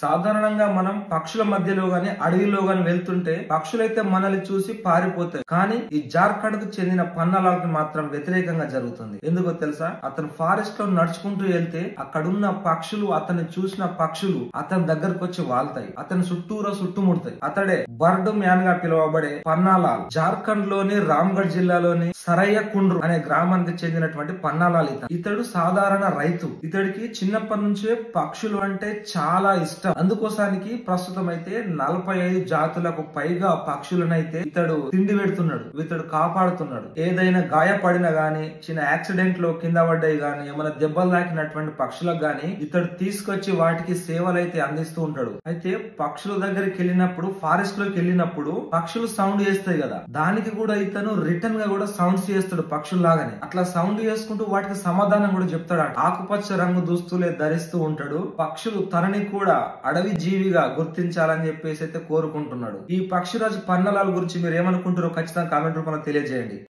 సాధారణంగా మనం పక్షుల మధ్యలో గాని అడవిలో గాని వెళ్తుంటే పక్షులైతే మనల్ని చూసి పారిపోతాయి. కానీ ఈ జార్ఖండ్ కు చెందిన పన్నాలాల్కి మాత్రం వ్యతిరేకంగా జరుగుతుంది. ఎందుకో తెలుసా? అతను ఫారెస్ట్ లో నడుచుకుంటూ వెళ్తే అక్కడున్న పక్షులు అతన్ని చూసిన పక్షులు అతని దగ్గరకు వచ్చి వాళ్తాయి. అతని చుట్టూరా చుట్టుముడతాయి. అతడే బర్డ్ మ్యాన్ గా పిలువబడే పన్నాలాల్. జార్ఖండ్ లోని రామ్గఢ్ జిల్లాలోని సరయ్య కుండ్రు అనే గ్రామానికి చెందినటువంటి పన్నాలాల్. ఇతడు సాధారణ రైతు. ఇతడికి చిన్నప్పటి నుంచే పక్షులు అంటే చాలా ఇష్టం. అందుకోసానికి ప్రస్తుతం అయితే 45 జాతులకు పైగా పక్షులనైతే ఇతడు తిండి పెడుతున్నాడు. ఇతడు కాపాడుతున్నాడు. ఏదైనా గాయపడినా గాని, చిన్న యాక్సిడెంట్ లో కింద పడ్డాయి గాని, ఏమైనా దెబ్బలు తాకినటువంటి పక్షులకు గాని ఇతడు తీసుకొచ్చి వాటికి సేవలు అయితే అందిస్తూ ఉంటాడు. అయితే పక్షుల దగ్గరికి వెళ్ళినప్పుడు, ఫారెస్ట్ లోకి వెళ్ళినప్పుడు పక్షులు సౌండ్ చేస్తాయి కదా, దానికి కూడా ఇతను రిటర్న్ గా కూడా సౌండ్స్ చేస్తాడు పక్షుల్లాగానే. అట్లా సౌండ్ చేసుకుంటూ వాటికి సమాధానం కూడా చెప్తాడు. ఆకుపచ్చ రంగు దుస్తులే ధరిస్తూ ఉంటాడు. పక్షులు తనని కూడా అడవి జీవిగా గుర్తించాలని చెప్పేసి అయితే కోరుకుంటున్నాడు. ఈ పక్షిరాజు పన్నాలాల్ గురించి మీరు ఏమనుకుంటారో ఖచ్చితంగా కామెంట్ రూపంలో తెలియజేయండి.